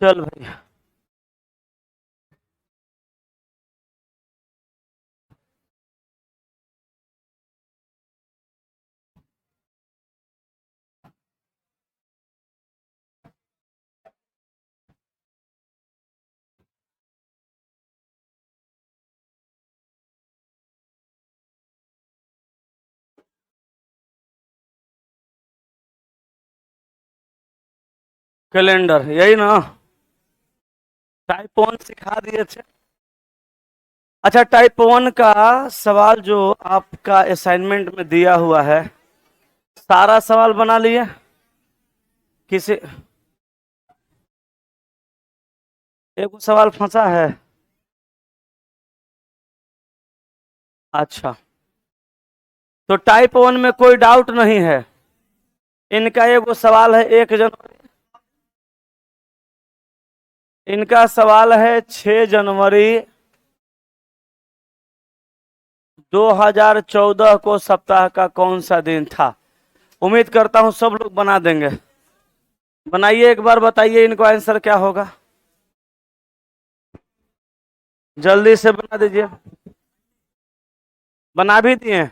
चल भाई। कैलेंडर यही ना। टाइप 1 सिखा दिए थे। अच्छा, टाइप 1 का सवाल जो आपका असाइनमेंट में दिया हुआ है, सारा सवाल बना लिए? किसी एक सवाल फंसा है? अच्छा, तो टाइप 1 में कोई डाउट नहीं है। इनका एक सवाल है 1 जनवरी। इनका सवाल है 6 जनवरी 2014 को सप्ताह का कौन सा दिन था। उम्मीद करता हूं सब लोग बना देंगे। बनाइए, एक बार बताइए इनको आंसर क्या होगा। जल्दी से बना दीजिए। बना भी दिए?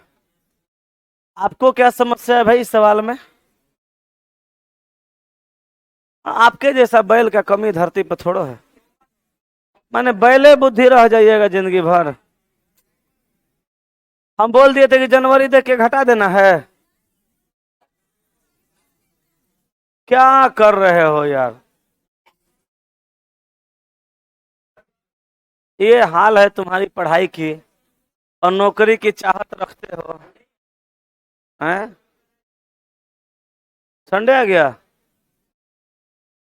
आपको क्या समस्या है भाई इस सवाल में? आपके जैसा बैल का कमी धरती पर थोड़ो है। माने बैले बुद्धि रह जाइएगा जिंदगी भर। हम बोल दिए थे कि जनवरी देख के घटा देना है। क्या कर रहे हो यार? ये हाल है तुम्हारी पढ़ाई की, और नौकरी की चाहत रखते हो। हैं? संडे आ गया।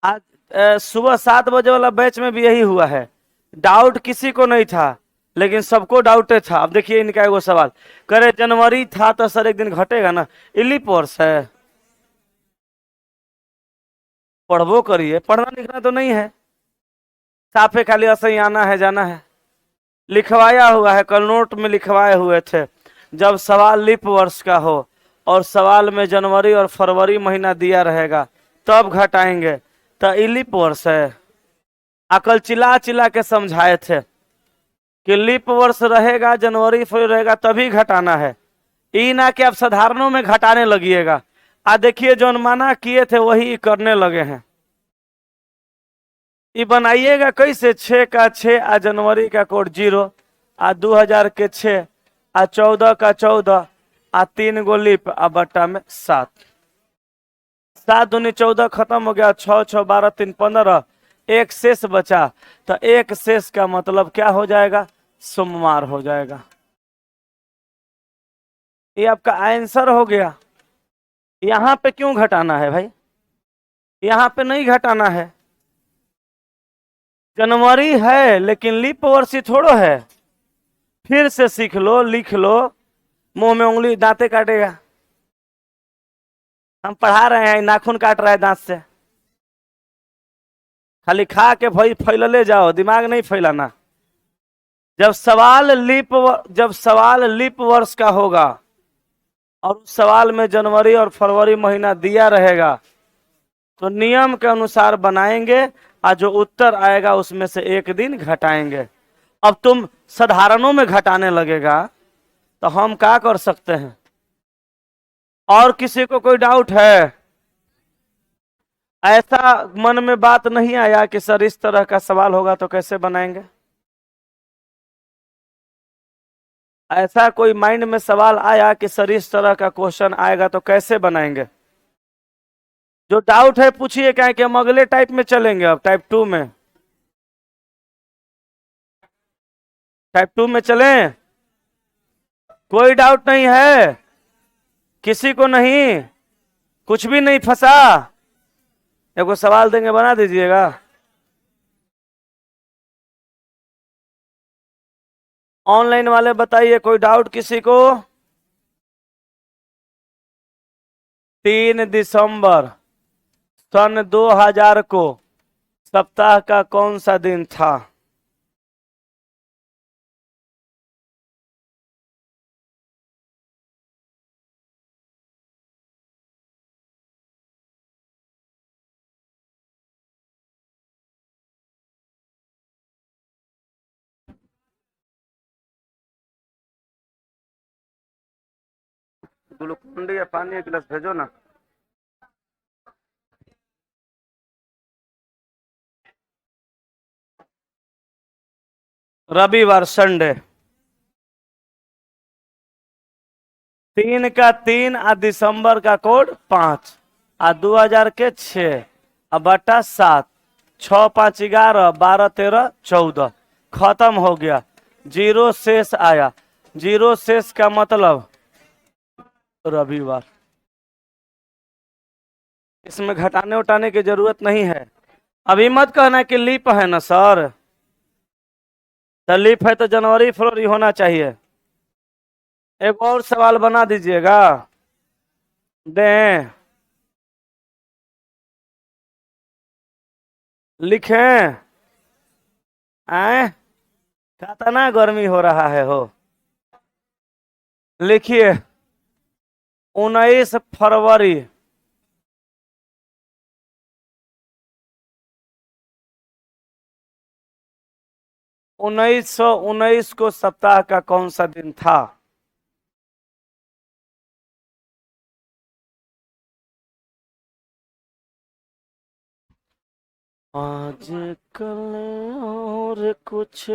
आज सुबह 7 बजे वाला बैच में भी यही हुआ है। डाउट किसी को नहीं था, लेकिन सबको डाउट था। अब देखिए इनका एगो सवाल करे, जनवरी था तो सर एक दिन घटेगा ना। इलिप वर्ष है। पढ़बो करिए, पढ़ना लिखना तो नहीं है। साफे खाली ऐसे ही आना है जाना है। लिखवाया हुआ है, कल नोट में लिखवाए हुए थे। जब सवाल लीप वर्ष का हो और सवाल में जनवरी और फरवरी महीना दिया रहेगा, तब घटाएंगे। तो इलिप वर्ष है। अकल चिल्ला चिल्ला के समझाए थे कि लीप वर्ष रहेगा, जनवरी फरवरी रहेगा, तभी घटाना है। ई ना कि आप साधारणों में घटाने लगिएगा। आ देखिए जो मना किए थे वही करने लगे हैं। ये बनाइएगा कैसे? 6 का 6 आ जनवरी का कोड 0 आ 2000 के 6 आ 14 का 14 आ 3 गो लीप आ बट्टा में 7। 7 दूनी 14 खत्म हो गया। 6 6 12 3 15। एक शेष बचा। तो एक शेष का मतलब क्या हो जाएगा? सोमवार हो जाएगा। ये आपका आंसर हो गया। यहां पे क्यों घटाना है भाई? यहां पे नहीं घटाना है। जनवरी है लेकिन लीप वर्ष ही थोड़ो है। फिर से सीख लो, लिख लो। मुंह में उंगली दांते काटेगा। हम पढ़ा रहे हैं, नाखून काट रहा है दांत से। खाली खा के भाई फैलले जाओ, दिमाग नहीं फैलाना। जब सवाल लीप वर्ष का होगा और उस सवाल में जनवरी और फरवरी महीना दिया रहेगा, तो नियम के अनुसार बनाएंगे और जो उत्तर आएगा उसमें से एक दिन घटाएंगे। अब तुम साधारणों में घटाने लगेगा तो हम क्या कर सकते हैं? और किसी को कोई डाउट है? ऐसा मन में बात नहीं आया कि सर इस तरह का सवाल होगा तो कैसे बनाएंगे? ऐसा कोई माइंड में सवाल आया कि सर इस तरह का क्वेश्चन आएगा तो कैसे बनाएंगे? जो डाउट है पूछिए, क्या है कि हम अगले टाइप में चलेंगे। अब टाइप 2 में, टाइप 2 में चलें। कोई डाउट नहीं है किसी को? नहीं, कुछ भी नहीं फंसा। एगो सवाल देंगे, बना दीजिएगा। ऑनलाइन वाले बताइए, कोई डाउट किसी को? 3 दिसंबर सन 2000 को सप्ताह का कौन सा दिन था? ग्लूकोन डी या पानी एक गिलास भेजो ना। रविवार संडे 3 का 3 आ दिसंबर का कोड 5 आ 2000 के 6 आ बटा 7 6 5 11 12 13 14 खत्म हो गया। जीरो शेष आया। जीरो शेष का मतलब रविवार। इसमें घटाने उठाने की जरूरत नहीं है। अभी मत कहना कि लीप है ना सर, तो लीप है तो जनवरी फरवरी होना चाहिए। एक और सवाल बना दीजिएगा। दें, लिखें। आए, कितना गर्मी हो रहा है हो। लिखिए 19 फरवरी 1919 को सप्ताह का कौन सा दिन था? आज कल और कुछ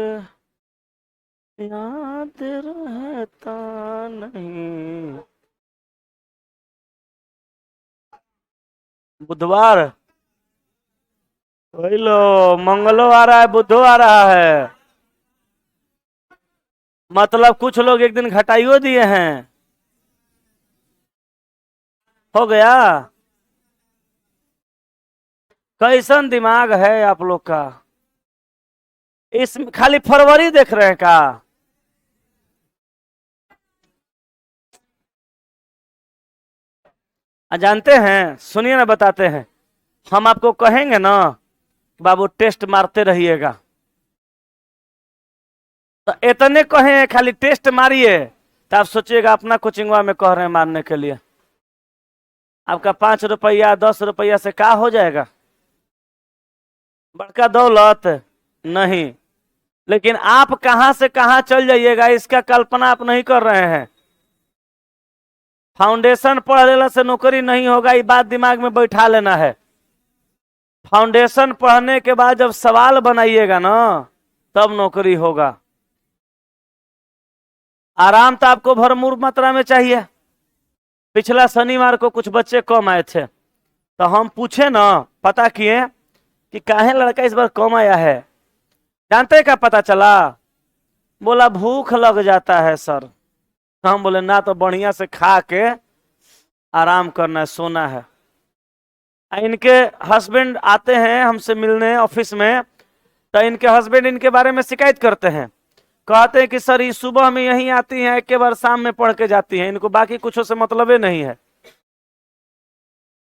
याद रहता नहीं। बुधवार। वही लो, मंगलो आ रहा है, बुधो आ रहा है। मतलब कुछ लोग एक दिन घटाइयो दिए हैं। हो गया। कैसन दिमाग है आप लोग का। इस खाली फरवरी देख रहे हैं का? जानते हैं, सुनिए ना, बताते हैं। हम आपको कहेंगे ना बाबू टेस्ट मारते रहिएगा, तो इतने कहे खाली टेस्ट मारिए, तो आप सोचिएगा अपना कोचिंगवा में कह रहे हैं मारने के लिए। आपका 5 रुपया 10 रुपया से क्या हो जाएगा? बड़का दौलत नहीं। लेकिन आप कहां से कहां चल जाइएगा इसका कल्पना आप नहीं कर रहे हैं। फाउंडेशन पढ़ लेने से नौकरी नहीं होगा, ये बात दिमाग में बैठा लेना है। फाउंडेशन पढ़ने के बाद जब सवाल बनाइएगा ना, तब नौकरी होगा। आराम तो आपको भरपूर मात्रा में चाहिए। पिछला शनिवार को कुछ बच्चे कम आए थे, तो हम पूछे ना, पता किए कि काहे लड़का इस बार कम आया है। जानते क्या पता चला? बोला भूख लग जाता है सर। हम बोले ना, तो बढ़िया से खा के आराम करना है, सोना है। इनके हस्बैंड आते हैं हमसे मिलने ऑफिस में, तो इनके हस्बैंड इनके बारे में शिकायत करते हैं। कहते हैं कि सर ये सुबह में यहीं आती हैं, एक के बार शाम में पढ़ के जाती हैं, इनको बाकी कुछ से मतलब ही नहीं है।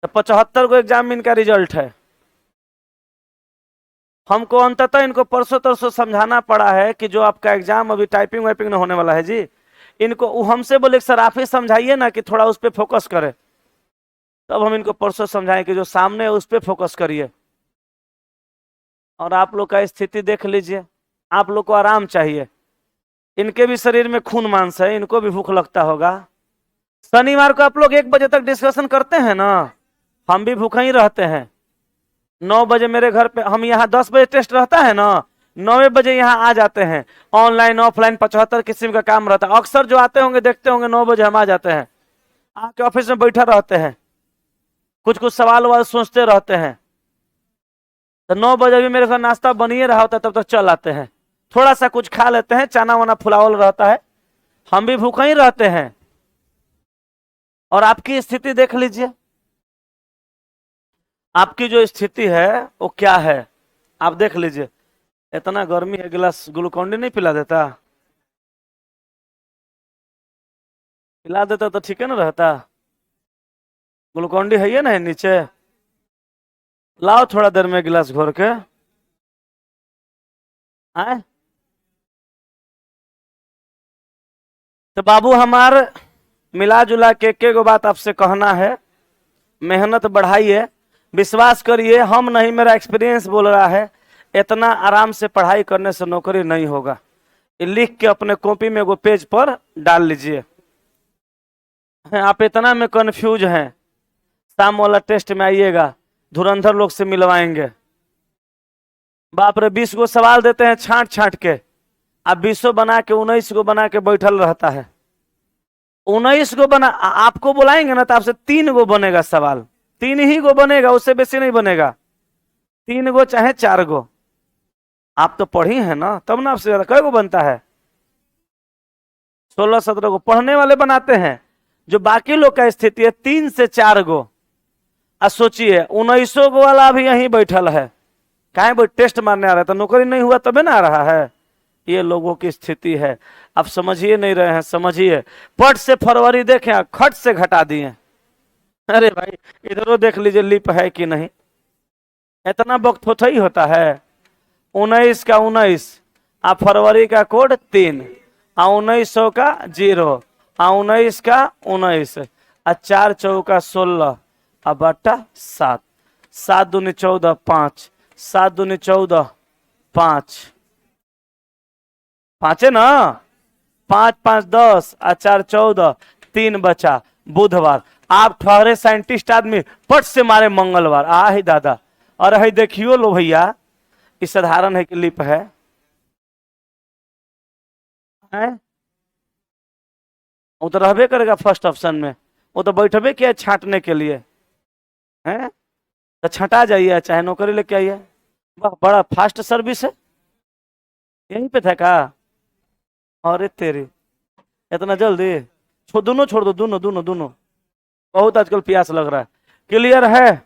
तो 75 को एग्जाम में इनका रिजल्ट है। हमको अंततः इनको परसों तरसों समझाना पड़ा है कि जो आपका एग्जाम अभी टाइपिंग वाइपिंग में होने वाला है जी, इनको वो हमसे बोले सर आप ही समझाइए ना कि थोड़ा उस पर फोकस करें। तब हम इनको परसों समझाएं कि जो सामने है उस पर फोकस करिए। और आप लोग का स्थिति देख लीजिए, आप लोग को आराम चाहिए। इनके भी शरीर में खून मांस है, इनको भी भूख लगता होगा। शनिवार को आप लोग 1 बजे तक डिस्कशन करते हैं ना, हम भी भूखे ही रहते हैं। 9 बजे मेरे घर पे, हम यहाँ 10 बजे टेस्ट रहता है ना, 9 बजे यहाँ आ जाते हैं। ऑनलाइन ऑफलाइन 75 किस्म का काम रहता है। अक्सर जो आते होंगे देखते होंगे 9 बजे हम आ जाते हैं, आके ऑफिस में बैठे रहते हैं, कुछ कुछ सवाल वाल सोचते रहते हैं। तो 9 बजे भी मेरे घर नाश्ता बनिए रहा होता है, तब तक चल आते हैं, थोड़ा सा कुछ खा लेते हैं, चना वना फुलावल रहता है, हम भी भूखे ही रहते हैं। और आपकी स्थिति देख लीजिए, आपकी जो स्थिति है वो क्या है आप देख लीजिए। इतना गर्मी है, गिलास ग्लूकोन डी नहीं पिला देता? पिला देता तो ठीक है ना रहता। ग्लूकोन डी है ये ना नीचे, लाओ थोड़ा देर में गिलास घोर के। आए तो बाबू हमार मिला जुला के गो बात आपसे कहना है, मेहनत बढ़ाइए। विश्वास करिए, हम नहीं, मेरा एक्सपीरियंस बोल रहा है, इतना आराम से पढ़ाई करने से नौकरी नहीं होगा। ये लिख के अपने कॉपी में एगो पेज पर डाल लीजिए। हैं, आप इतना में कंफ्यूज हैं, शाम वाला टेस्ट में आइएगा, धुरंधर लोग से मिलवाएंगे। बाप रे, 20 गो सवाल देते हैं छांट छांट के, आप 20 बना के 19 को बना के बैठल रहता है। 19 को बना, आपको बुलाएंगे ना तो आपसे 3 गो बनेगा सवाल, 3 ही गो बनेगा, उससे बेसी नहीं बनेगा। 3 गो चाहे 4 गो, आप तो पढ़ी हैं ना, तब ना आपसे ज्यादा कई गो बनता है? 16-17 गो पढ़ने वाले बनाते हैं। जो बाकी लोग का स्थिति है 3 से 4 गो। अब सोचिए 19 गो वाला भी यहीं बैठल है, काहे वो टेस्ट मारने आ रहा है, तो नौकरी नहीं हुआ तबे ना आ रहा है। ये लोगों की स्थिति है, आप समझिए नहीं रहे हैं, समझिए। पट से फरवरी देखें, खट से घटा दिए। अरे भाई इधरो देख लीजिए लिप है कि नहीं, इतना वक्त होता ही होता है। 19 का 19, आ फरवरी का कोड 3, आ 1900 का 0, आ 19 का 19, आ 4 चौका 16, आ बट्टा 7, 7 दूनी 14, 5, 7 दूनी 14, 5, 5 है ना, 5 5 10, आ 4 14, 3 बचा बुधवार। आप ठहरे साइंटिस्ट आदमी, पट से मारे मंगलवार। आ ही दादा, और है देखियो लो भैया, इस साधारण है कि लिप है, हैं? वो तो रहबे करेगा फर्स्ट ऑप्शन में, वो तो बैठबे किया छांटने के लिए, हैं? तो छटा जाइए, चाहे नौकरी लेके आइए। वाह, बड़ा फास्ट सर्विस है, यहीं पे था का? अरे तेरी, इतना जल्दी? दोनों छोड़ दो, दोनों दोनों दोनों, बहुत आजकल प्यास लग रहा है। क्लियर है?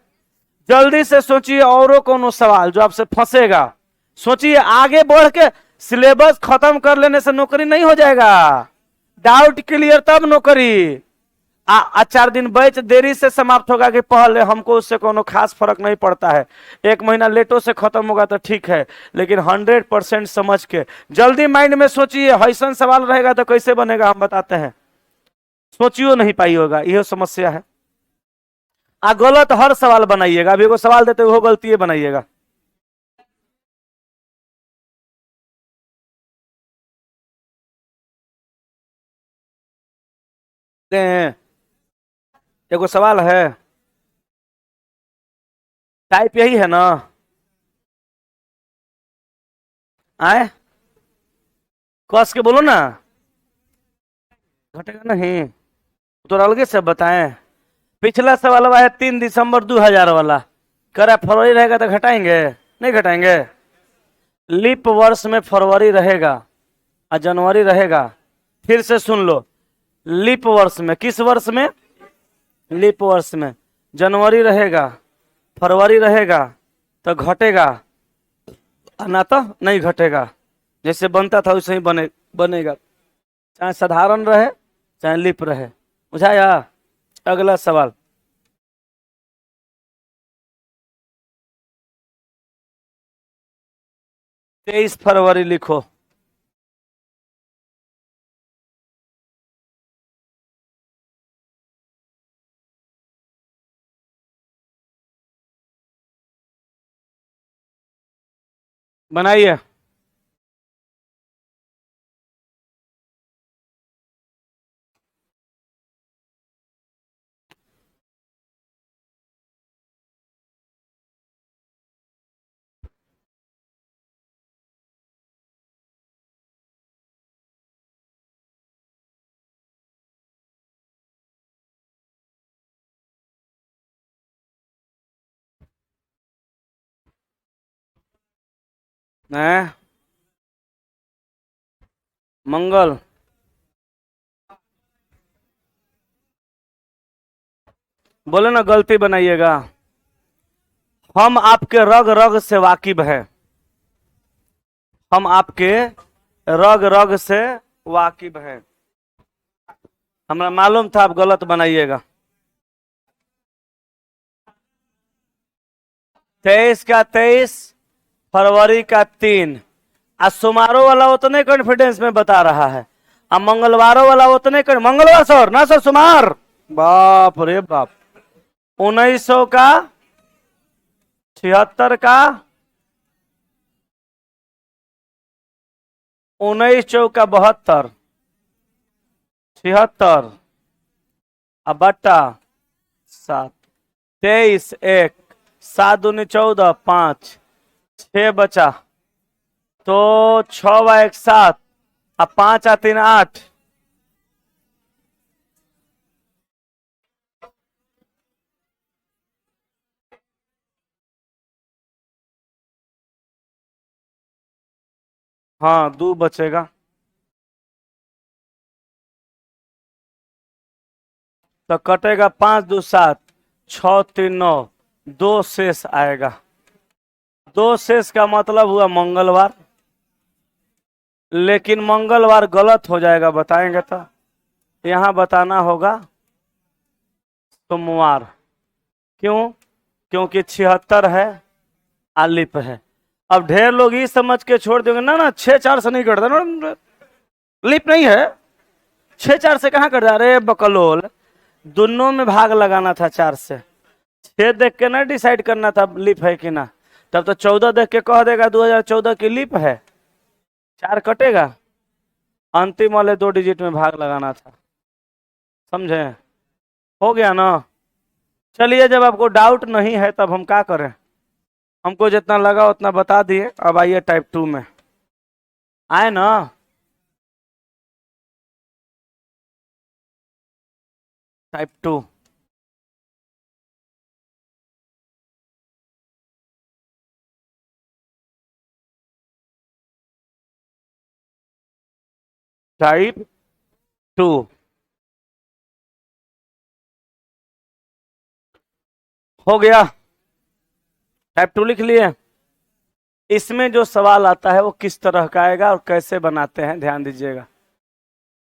जल्दी से सोचिए औरों कोनो सवाल जो आपसे फंसेगा। सोचिए, आगे बढ़ के सिलेबस खत्म कर लेने से नौकरी नहीं हो जाएगा। डाउट क्लियर तब नौकरी। 4 दिन बैच देरी से समाप्त होगा कि पहले, हमको उससे कोनो खास फर्क नहीं पड़ता है। 1 महीना लेटो से खत्म होगा तो ठीक है, लेकिन 100% समझ के जल्दी माइंड में सोचिए। ऐसा सवाल रहेगा तो कैसे बनेगा, हम बताते हैं। सोचियो नहीं पाई होगा, यह समस्या है। गलत हर सवाल बनाइएगा, अभी को सवाल देते हो गलती बनाइएगा। एगो सवाल है, टाइप यही है ना? आए, कस के बोलो ना, घटेगा नहीं तो अलगे से बताएं। पिछला सवाल है 3 दिसंबर 2000 वाला, करा फरवरी रहेगा तो घटाएंगे? नहीं घटाएंगे। लीप वर्ष में फरवरी रहेगा और जनवरी रहेगा। फिर से सुन लो, लीप वर्ष में, किस वर्ष में? लीप वर्ष में जनवरी रहेगा, फरवरी रहेगा तो घटेगा, ना तो नहीं घटेगा। जैसे बनता था वैसे ही बनेगा, चाहे साधारण रहे चाहे लीप रहे। बुझाया? अगला सवाल, 23 फरवरी लिखो। बनाइए। हैं? मंगल, बोले ना गलती बनाइएगा। हम आपके रग रग से वाकिफ है, हम आपके रग रग से वाकिफ है, हमें मालूम था आप गलत बनाइएगा। 23 का 23, फरवरी का 3, आज सोमवारों वाला उतने कॉन्फिडेंस में बता रहा है, अब मंगलवारों वाला उतने मंगलवार सर ना सर, सोमवार, बाप रे बाप। 1900 का 76 का 19 चौका 72, 76, अब बट्टा 7, 23 1, 7 दूनी 14, 5 6 बचा, तो 6 व 1 7, अब 5 आ 3 8, हाँ 2 बचेगा, तो कटेगा 5 2 7, 6 3 9, 2 शेष आएगा। 2 शेष का मतलब हुआ मंगलवार, लेकिन मंगलवार गलत हो जाएगा, बताएंगे तो यहां बताना होगा सोमवार। क्यों? क्योंकि 76 है, आलिफ है। अब ढेर लोग ये समझ के छोड़ देंगे ना ना 6 4 से नहीं कटता ना, लिप नहीं है, 6 4 से कहाँ कट जा रहे बकलोल, दोनों में भाग लगाना था 4 से। 6 देख के ना डिसाइड करना था लिप है कि ना, तब तो 14 देख के कह देगा 2014 की लिप है, 4 कटेगा, अंतिम वाले 2 डिजिट में भाग लगाना था। समझे? हो गया ना? चलिए, जब आपको डाउट नहीं है तब हम क्या करें, हमको जितना लगा उतना बता दिए। अब आइए टाइप 2 में, आए ना? टाइप 2, टाइप 2 हो गया। टाइप 2 लिख लिए। इसमें जो सवाल आता है वो किस तरह का आएगा और कैसे बनाते हैं, ध्यान दीजिएगा।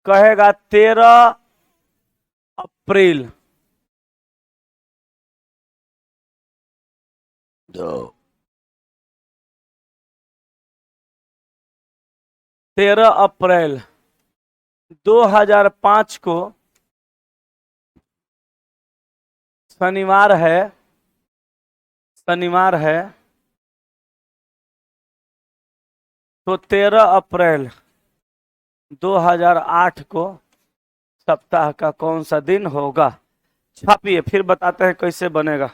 कहेगा 13 अप्रैल, दो 13 अप्रैल 2005 को शनिवार है, शनिवार है, तो 13 अप्रैल 2008 को सप्ताह का कौन सा दिन होगा? छापिए, फिर बताते हैं कैसे बनेगा।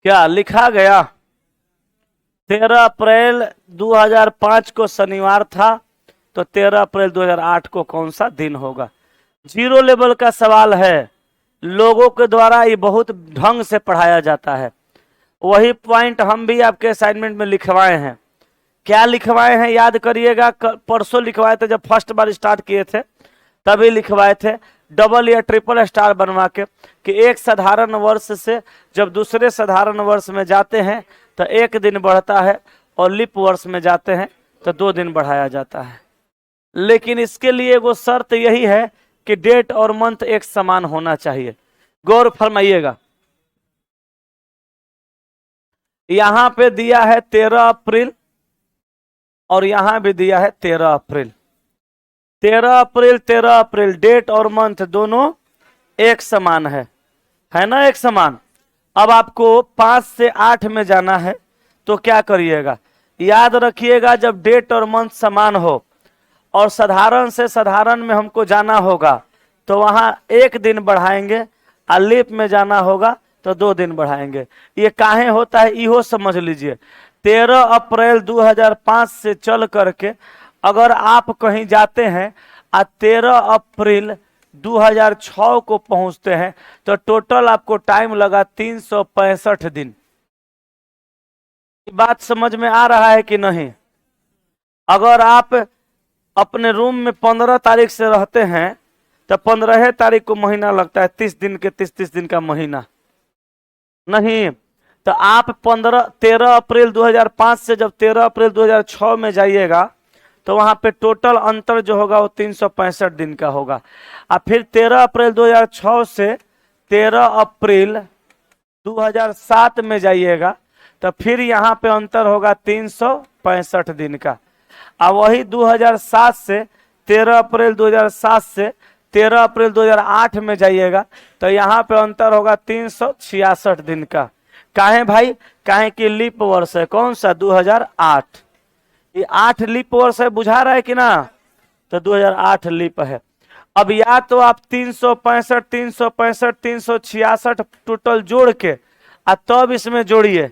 क्या लिखा गया? 13 अप्रैल 2005 को शनिवार था, तो 13 अप्रैल 2008 को कौन सा दिन होगा? जीरो लेवल का सवाल है, लोगों के द्वारा ये बहुत ढंग से पढ़ाया जाता है। वही पॉइंट हम भी आपके असाइनमेंट में लिखवाए हैं। क्या लिखवाए हैं याद करिएगा, परसों लिखवाए थे जब फर्स्ट बार स्टार्ट किए थे, तभी लिखवाए थे डबल या ट्रिपल स्टार बनवा के, कि एक साधारण वर्ष से जब दूसरे साधारण वर्ष में जाते हैं तो 1 दिन बढ़ता है, और लिप वर्ष में जाते हैं तो 2 दिन बढ़ाया जाता है। लेकिन इसके लिए वो शर्त यही है कि डेट और मंथ एक समान होना चाहिए। गौर फरमाइएगा, यहां पे दिया है 13 अप्रैल और यहां भी दिया है 13 अप्रैल। 13 अप्रैल 13 अप्रैल, डेट और मंथ दोनों एक समान है ना, एक समान। अब आपको 5 से 8 में जाना है, तो क्या करिएगा, याद रखिएगा जब डेट और मंथ समान हो और साधारण से साधारण में हमको जाना होगा, तो वहां 1 दिन बढ़ाएंगे, और लीप में जाना होगा तो 2 दिन बढ़ाएंगे। ये काहे होता है इहो समझ लीजिए। 13 अप्रैल 2005 से चल करके अगर आप कहीं जाते हैं और 13 अप्रैल 2006 को पहुंचते हैं, तो टोटल आपको टाइम लगा 365 दिन। बात समझ में आ रहा है कि नहीं? अगर आप अपने रूम में 15 तारीख से रहते हैं तो 15 तारीख को महीना लगता है, 30 दिन के 30 दिन का महीना नहीं। तो आप 13 अप्रैल 2005 से जब 13 अप्रैल 2006 में जाइएगा, तो वहां पे टोटल अंतर जो होगा वो 365 दिन का होगा। और फिर 13 अप्रैल 2006 से 13 अप्रैल 2007 में जाइएगा तो फिर यहाँ पे अंतर होगा 365 दिन का। अब वही 2007 से 13 अप्रैल 2007 से 13 अप्रैल 2008 में जाइएगा तो यहाँ पे अंतर होगा 366 दिन का। काहे भाई? काहे कि लीप वर्ष है। कौन सा? 2008। ये 8 लीप वर्ष है, बुझा रहा है कि ना? तो 2008 लीप है। अब या तो आप 365 365 366 टोटल जोड़ के तब इसमें जोड़िए।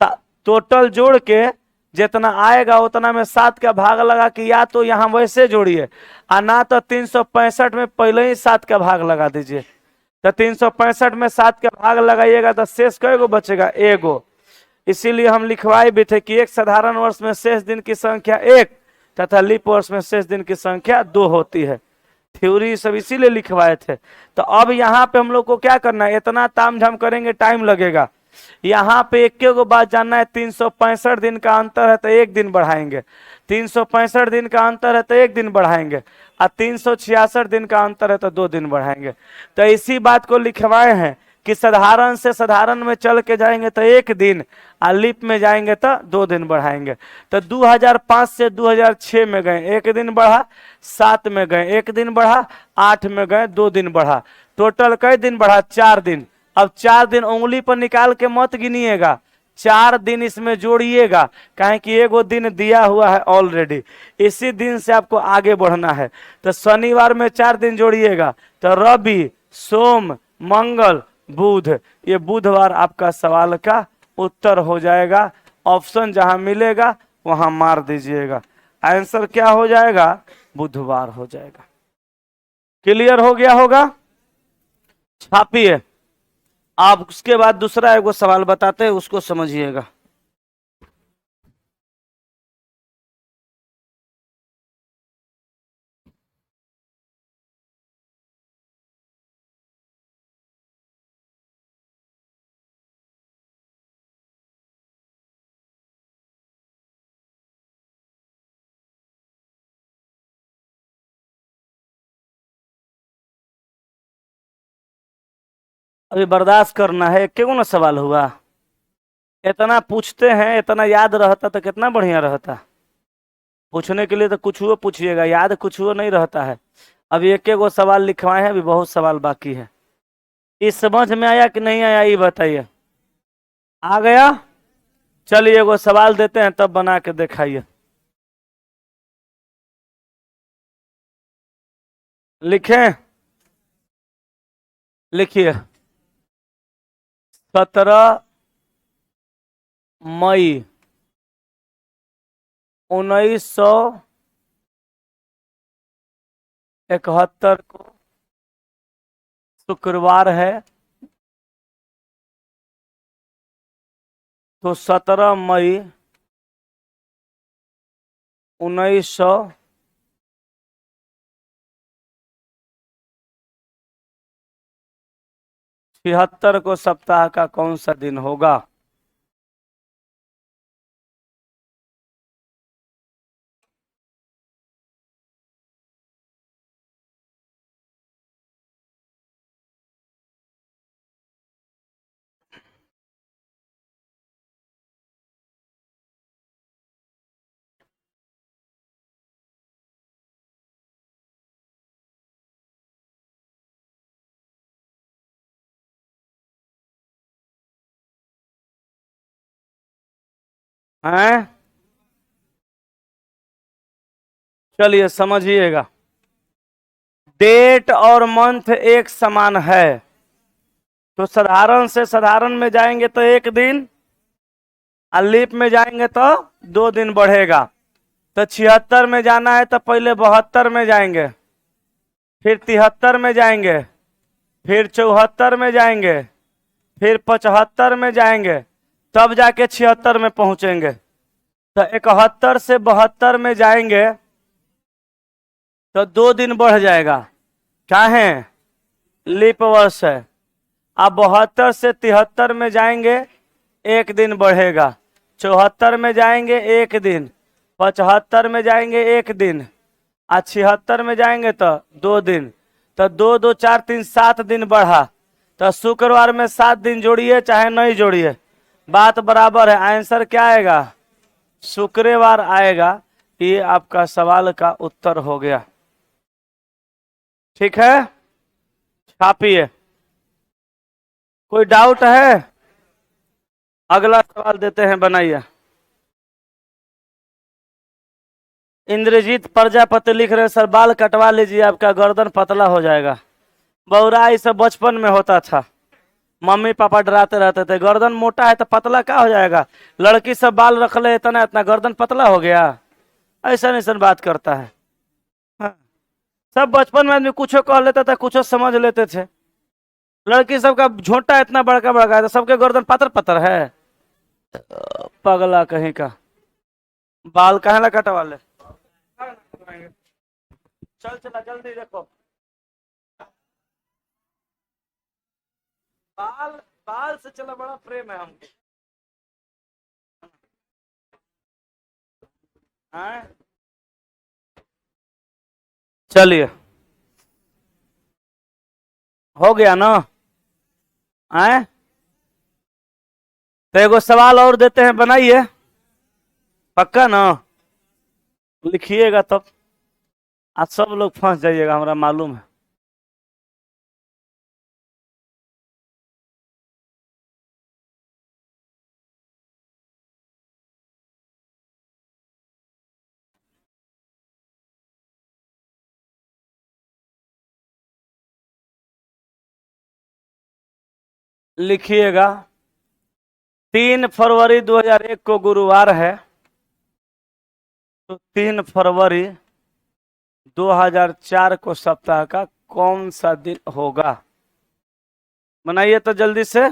टोटल जोड़ के जितना आएगा उतना में 7 का भाग लगा कि या तो यहाँ वैसे जोड़िए और ना तो 365 में पहले ही 7 का भाग लगा दीजिए। तो 365 में 7 का भाग लगाइएगा तो शेष कईगो बचेगा? एगो। इसीलिए हम लिखवाए भी थे कि एक साधारण वर्ष में शेष दिन की संख्या 1 तथा लीप वर्ष में शेष दिन की संख्या 2 होती है। थ्योरी सब इसीलिए लिखवाए थे। तो अब यहाँ पे हम लोग को क्या करना है? इतना तामझाम करेंगे टाइम लगेगा। यहाँ पे एक को बात जानना है, 365 दिन का अंतर है तो 1 दिन बढ़ाएंगे, 365 दिन का अंतर है तो 1 दिन बढ़ाएंगे और 366 दिन का अंतर है तो 2 दिन बढ़ाएंगे। तो इसी बात को लिखवाए हैं कि साधारण से साधारण में चल के जाएंगे तो 1 दिन और लीप में जाएंगे तो 2 दिन बढ़ाएंगे। तो 2005 से 2006 में गए 1 दिन बढ़ा, 7 में गए 1 दिन बढ़ा, 8 में गए 2 दिन बढ़ा। टोटल कई दिन बढ़ा? 4 दिन। अब 4 दिन उंगली पर निकाल के मत गिनिएगा, 4 दिन इसमें जोड़िएगा, काहे कि एगो दिन दिया हुआ है ऑलरेडी। इसी दिन से आपको आगे बढ़ना है। तो शनिवार में 4 दिन जोड़िएगा तो रवि, सोम, मंगल, बुध। ये बुधवार आपका सवाल का उत्तर हो जाएगा। ऑप्शन जहां मिलेगा वहां मार दीजिएगा। आंसर क्या हो जाएगा? बुधवार हो जाएगा। क्लियर हो गया होगा? छापिए। आप उसके बाद दूसरा एगो सवाल बताते हैं, उसको समझिएगा। अभी बर्दाश्त करना है। क्यों ना सवाल हुआ? इतना पूछते हैं, इतना याद रहता तो कितना बढ़िया रहता। पूछने के लिए तो कुछ हुआ पूछिएगा, याद कुछ हुआ नहीं रहता है। अभी एक गो सवाल लिखवाए हैं, अभी बहुत सवाल बाकी है। इस समझ में आया कि नहीं आया ये बताइए। आ गया? चलिए एगो सवाल देते हैं तब बना के दिखाइए। लिखें? लिखिए। 17 मई 1971 को शुक्रवार है। तो 17 मई 1976 को सप्ताह का कौन सा दिन होगा? हैं? चलिए समझिएगा। डेट और मंथ एक समान है तो साधारण से साधारण में जाएंगे तो 1 दिन और लीप में जाएंगे तो 2 दिन बढ़ेगा। तो 76 में जाना है तो पहले 72 में जाएंगे, फिर 73 में जाएंगे, फिर 74 में जाएंगे, फिर 75 में जाएंगे, तब जाके 76 में पहुंचेंगे। तो 71 से 72 में जाएंगे तो 2 दिन बढ़ जाएगा। क्या है? लीप वर्ष है। अब 72 से 73 में जाएंगे 1 दिन बढ़ेगा, 74 में जाएंगे 1 दिन, 75 में जाएंगे 1 दिन, और 76 में जाएंगे तो 2 दिन, तो 2 2 4 3 7 दिन बढ़ा, तो शुक्रवार में 7 दिन जोड़िए चाहे नहीं जोड़िए, बात बराबर है। आंसर क्या आएगा? शुक्रवार आएगा। ये आपका सवाल का उत्तर हो गया। ठीक है, छापिए। कोई डाउट है? अगला सवाल देते हैं, बनाइए। इंद्रजीत प्रजापति लिख रहे हैं, सर बाल कटवा लीजिए, आपका गर्दन पतला हो जाएगा। बौरा ये सब बचपन में होता था, मम्मी पापा डराते रहते थे, गर्दन मोटा है तो पतला क्या हो जाएगा, लड़की सब बाल रख ले इतना इतना गर्दन पतला हो गया, ऐसा ऐसा बात करता है। हाँ। सब बचपन में आदमी कुछ कह लेता था, कुछ समझ लेते थे। लड़की सबका झोंटा इतना बड़का बड़का है तो सबके गर्दन पतर पतर है, पगला कहीं का। बाल कहाँ ला कटवा ले, चल चला जल्दी देखो। बाल बाल से चला बड़ा प्रेम है हमको। चलिए, हो गया ना? आए तो एगो सवाल और देते हैं, बनाइए। पक्का ना? लिखिएगा तब, आज सब लोग फंस जाइएगा, हमारा मालूम है। लिखिएगा, 3 फरवरी 2001 को गुरुवार है, तो 3 फरवरी 2004 को सप्ताह का कौन सा दिन होगा? बनाइए तो जल्दी से।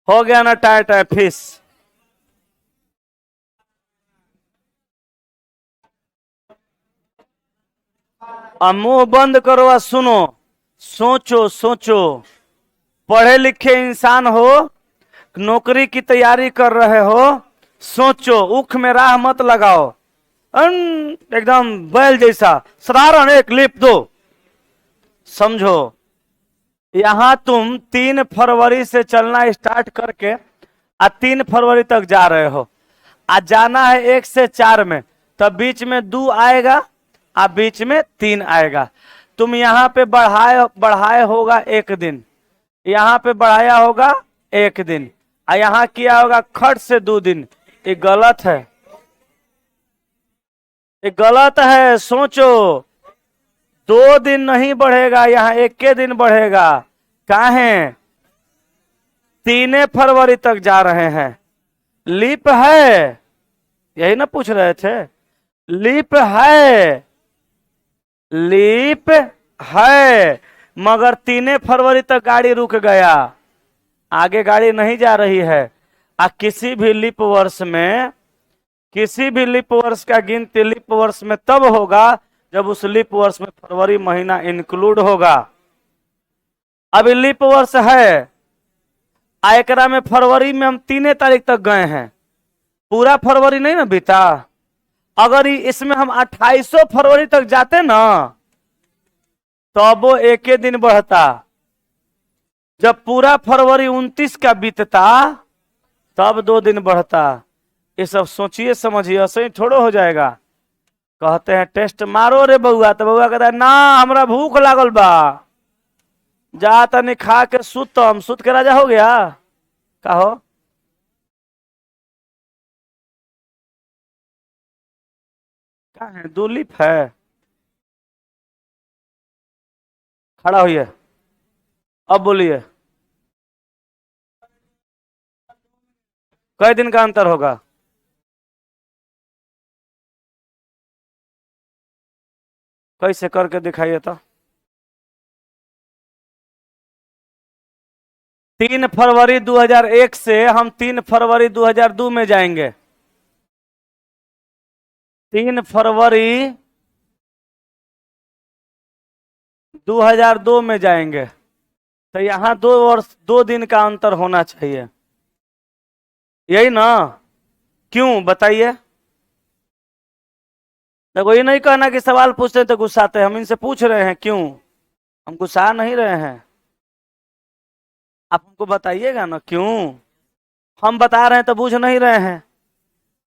हो गया ना टाइट टाइट फिश। अब मुंह बंद करो और सुनो, सोचो सोचो। पढ़े लिखे इंसान हो, नौकरी की तैयारी कर रहे हो, सोचो, उख में राह मत लगाओ। एकदम बैल जैसा साधारण एक लिप दो, समझो। यहां तुम 3 फरवरी से चलना स्टार्ट करके आ 3 फरवरी तक जा रहे हो, आज जाना है 1 से 4 में, तब बीच में 2 आएगा, आ बीच में 3 आएगा। तुम यहाँ पे बढ़ाए बढ़ाए होगा 1 दिन, यहाँ पे बढ़ाया होगा 1 दिन, और यहाँ किया होगा खट से 2 दिन। ये गलत है, ये गलत है, सोचो। 2 दिन नहीं बढ़ेगा, यहाँ 1 दिन बढ़ेगा। काहे? 3 फरवरी तक जा रहे हैं। लीप है, यही ना पूछ रहे थे? लीप है, लीप है, मगर 3 फरवरी तक गाड़ी रुक गया, आगे गाड़ी नहीं जा रही है। किसी भी लीप वर्ष में, किसी भी लीप वर्ष का गिनती लीप वर्ष में तब होगा जब उस लीप वर्ष में फरवरी महीना इंक्लूड होगा। अभी लीप वर्ष है, एकरा में फरवरी में हम 3 तारीख तक गए हैं, पूरा फरवरी नहीं ना बीता। अगर इसमें हम 28 फरवरी तक जाते ना, तब वो 1 दिन बढ़ता। जब पूरा फरवरी 29 का बीतता, तब 2 दिन बढ़ता। ये सब सोचिए समझिए, ऐसे ही थोड़ो हो जाएगा। कहते हैं टेस्ट मारो रे बउआ, तो बउआ कहता है ना हमरा भूख लागल बा, जा तनी खा के सुत, हम सुत के राजा हो गया। कहो क्या है, 2 लिप है। खड़ा होइए, अब बोलिए, कई दिन का अंतर होगा? कैसे करके दिखाइए तो। 3 फरवरी 2001 से हम 3 फरवरी 2002 में जाएंगे। 3 फरवरी 2002 में जाएंगे, तो यहाँ 2 वर्ष 2 दिन का अंतर होना चाहिए, यही ना? क्यों बताइए? देखो, ये नहीं कहना कि सवाल पूछते तो गुस्साते, हम इनसे पूछ रहे हैं क्यों, हम गुस्सा नहीं रहे हैं। आप हमको बताइएगा ना क्यों। हम बता रहे हैं तो बूझ नहीं रहे हैं,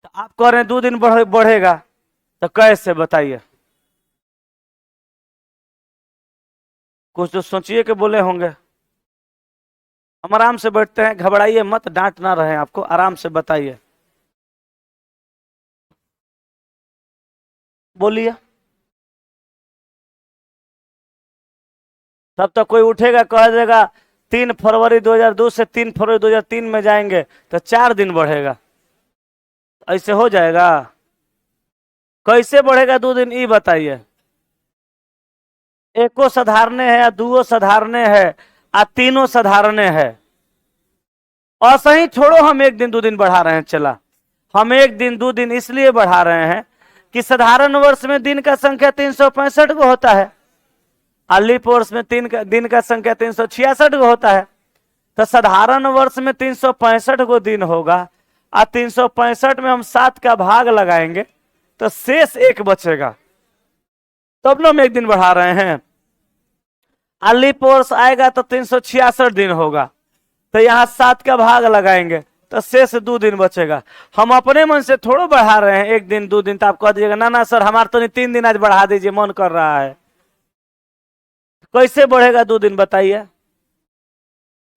तो आप कह रहे हैं 2 दिन बढ़ेगा, तो कैसे बताइए? कुछ तो सोचिए के बोले होंगे। हम आराम से बैठते हैं, घबराइए मत, डांट ना रहे आपको, आराम से बताइए, बोलिए। तब तक कोई उठेगा कह देगा 3 फरवरी 2002 से 3 फरवरी 2003 में जाएंगे, तो 4 दिन बढ़ेगा, ऐसे हो जाएगा? कैसे बढ़ेगा 2 दिन, ये बताइए। एको साधारणे है या दुओ साधारणे है या तीनों साधारणे है? और सही छोड़ो, हम 1 दिन 2 दिन बढ़ा रहे हैं, चला, हम 1 दिन 2 दिन इसलिए बढ़ा रहे हैं कि साधारण वर्ष में दिन का संख्या 365 को होता है, लीप वर्ष में दिन का संख्या 366 को होता है। तो साधारण वर्ष में 365 को दिन होगा, और 365 में हम 7 का भाग लगाएंगे तो शेष 1 बचेगा, तब ना हम 1 दिन बढ़ा रहे हैं। लीप वर्ष आएगा तो 366 दिन होगा, तो यहाँ 7 का भाग लगाएंगे तो शेष 2 दिन बचेगा। हम अपने मन से थोड़ा बढ़ा रहे हैं 1 दिन 2 दिन, तो आप कह दीजिएगा ना ना सर हमारे तो नहीं, 3 दिन आज बढ़ा दीजिए, मन कर रहा है। कैसे बढ़ेगा 2 दिन बताइए?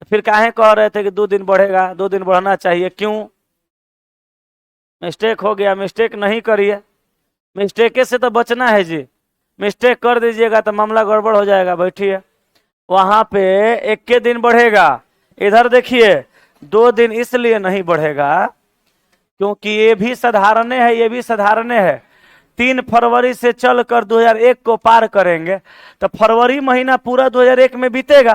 फिर काहे कह रहे थे कि 2 दिन बढ़ेगा, 2 दिन बढ़ना चाहिए, क्यों? मिस्टेक हो गया, मिस्टेक नहीं करिए, मिस्टेक से तो बचना है जी। मिस्टेक कर दीजिएगा तो मामला गड़बड़ हो जाएगा। बैठिए, वहां पे 1 दिन बढ़ेगा, इधर देखिए 2 दिन इसलिए नहीं बढ़ेगा क्योंकि ये भी साधारण है, ये भी साधारण है। 3 फरवरी से चलकर 2001 को पार करेंगे तो फरवरी महीना पूरा 2001 में बीतेगा,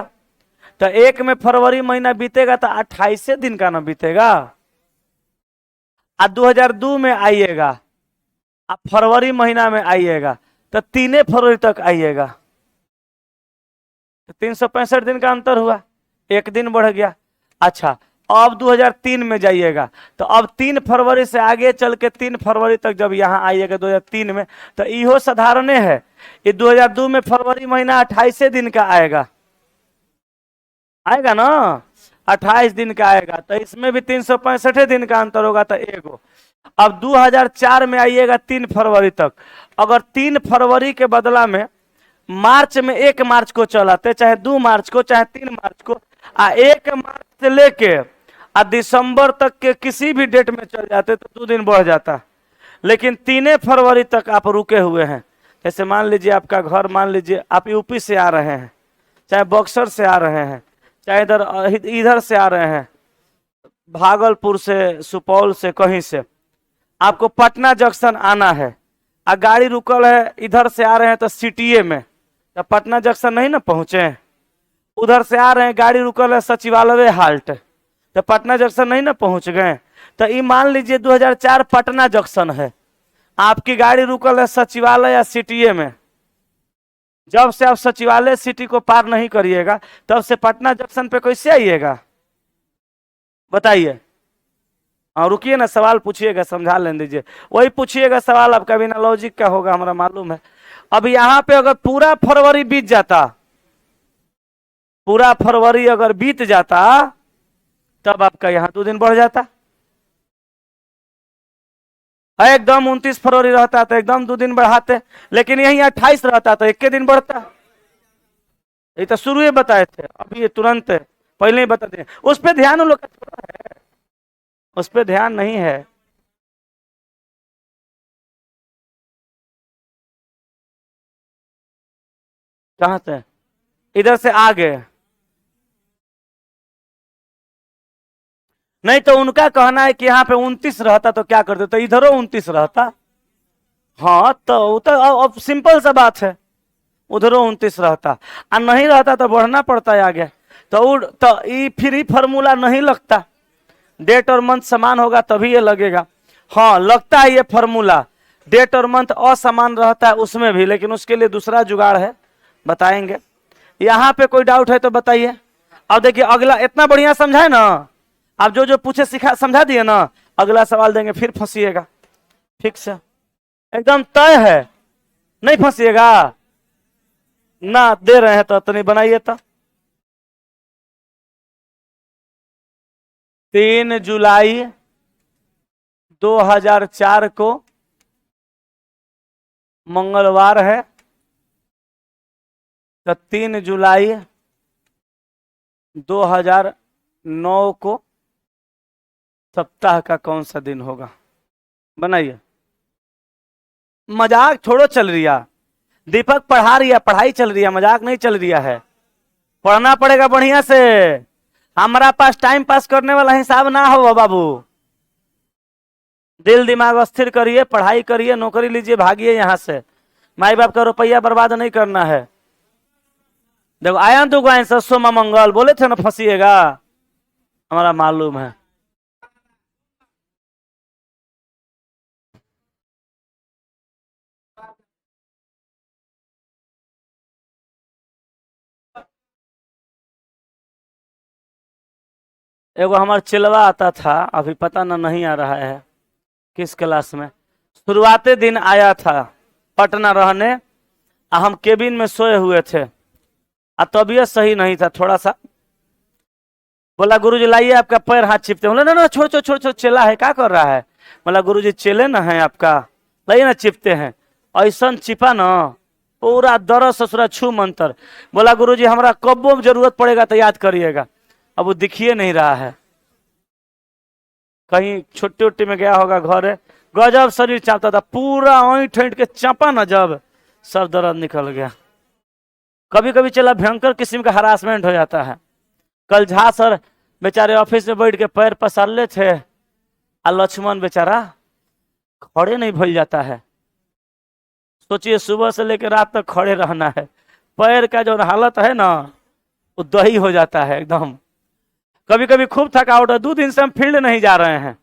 तो 1 में फरवरी महीना बीतेगा तो 28 दिन का ना बीतेगा। आ 2002 में आइएगा, आप फरवरी महीना में आइएगा तो 3 फरवरी तक आइएगा, तो 365 दिन का अंतर हुआ, 1 दिन बढ़ गया। अच्छा, अब 2003 में जाइएगा तो अब 3 फरवरी से आगे चल के 3 फरवरी तक जब यहाँ आइएगा 2003 में, तो इहो साधारण है। ये 2002 में फरवरी महीना 28 दिन का आएगा, आएगा ना, 28 दिन का आएगा, तो इसमें भी 365 दिन का अंतर होगा, तो एगो। अब 2004 में आइएगा 3 फरवरी तक, अगर 3 फरवरी के बदला में मार्च में 1 मार्च को चलाते, चाहे 2 मार्च को, चाहे 3 मार्च को, 1 मार्च से लेके दिसंबर तक के किसी भी डेट में चल जाते तो 2 दिन बढ़ जाता। लेकिन 3 फरवरी तक आप रुके हुए हैं। जैसे मान लीजिए आपका घर, मान लीजिए आप यूपी से आ रहे हैं, चाहे बक्सर से आ रहे हैं, चाहे इधर से आ रहे हैं, भागलपुर से, सुपौल से, कहीं से आपको पटना जंक्शन आना है, गाड़ी रुकल है, इधर से आ रहे हैं तो सिटीए में, तो पटना जंक्शन नहीं ना पहुंचे। उधर से आ रहे हैं, गाड़ी रुकल है सचिवालय हाल्ट, तो पटना जंक्शन नहीं ना पहुंच गए। तो ये मान लीजिए 2004 पटना जंक्शन है, आपकी गाड़ी रुकल है सचिवालय या सिटीए में। जब से आप सचिवालय सिटी को पार नहीं करिएगा तब से पटना जंक्शन पे कैसे आइएगा बताइए? हाँ रुकिए ना, सवाल पूछिएगा, समझा लेने दीजिए, वही पूछिएगा सवाल, आपका बिना लॉजिक का होगा, हमारा मालूम है। अब यहाँ पे अगर पूरा फरवरी बीत जाता, पूरा फरवरी अगर बीत जाता तब आपका यहाँ 2 दिन बढ़ जाता। एकदम 29 फरवरी रहता तो एकदम 2 दिन बढ़ाते, लेकिन यही 28 रहता तो 1 दिन बढ़ता। ये तो शुरू ही बताए थे, अभी ये तुरंत पहले ही बताते हैं। उस पर ध्यान उन लोग का थोड़ा है, उस पर ध्यान नहीं है। कहां से? इधर से आ गए? नहीं तो उनका कहना है कि यहाँ पे 29 रहता तो क्या करते, तो इधरों 29 रहता। हाँ तो अब सिंपल सा बात है, उधरों 29 रहता और नहीं रहता तो बढ़ना पड़ता है आगे। तो ये फिर ही फॉर्मूला नहीं लगता, डेट और मंथ समान होगा तभी ये लगेगा। हाँ लगता है ये फॉर्मूला, डेट और मंथ असमान रहता है उसमें भी, लेकिन उसके लिए दूसरा जुगाड़ है, बताएंगे। यहाँ पे कोई डाउट है तो बताइए। अब देखिए अगला इतना बढ़िया समझा है ना, आप जो जो पूछे सिखा समझा दिए ना, अगला सवाल देंगे फिर फंसिएगा, फिक्स है, एकदम तय है, नहीं फंसिएगा ना। दे रहे हैं तो नहीं बनाइए तो। 3 जुलाई 2004 को मंगलवार है, तो 3 जुलाई 2009 को सप्ताह का कौन सा दिन होगा, बनाइए। मजाक छोड़ो चल रही है, दीपक पढ़ा रही है, पढ़ाई चल रही है, मजाक नहीं चल रही है, पढ़ना पड़ेगा बढ़िया से। हमारा पास टाइम पास करने वाला हिसाब ना हो बाबू, दिल दिमाग स्थिर करिए, पढ़ाई करिए, नौकरी लीजिए, भागिए यहाँ से, माई बाप का रुपया बर्बाद नहीं करना है। देखो आया तो आंसर सोमा मंगल बोले थे ना, फंसिएगा, हमारा मालूम है। एगो हमारा चिलवा आता था, अभी पता ना नहीं आ रहा है किस क्लास में, शुरुआती दिन आया था पटना रहने, हम केबिन में सोए हुए थे, तबीयत सही नहीं था थोड़ा सा, बोला गुरुजी लाइए आपका पैर हाथ चिपते, बोला ना ना छोड़ छोड़ छोड़ छोड़, चेला है क्या कर रहा है, बोला गुरुजी चेले ना है आपका, लाइए ना चिपते हैं, ऐसा चिपा ना पूरा दरस ससुरा छू मंतर, बोला गुरुजी हमारा कब्बों जरूरत पड़ेगा तो याद करिएगा, अब वो दिखिए नहीं रहा है, कहीं छुट्टी उट्टी में गया होगा घर, गजब शरीर चापता था, पूरा ऐंठ ऐंठ के चापा ना, जब सर दर्द निकल गया। कभी कभी चला भयंकर किस्म का हरासमेंट हो जाता है। कल झा सर बेचारे ऑफिस में बैठ के पैर पसार ले थे, लक्ष्मण बेचारा खड़े नहीं भूल जाता है, सोचिए सुबह से लेकर रात तक खड़े रहना है, पैर का जो हालत है ना वो दही हो जाता है एकदम। कभी कभी खूब थकावट है, 2 दिन से हम फील्ड नहीं जा रहे हैं,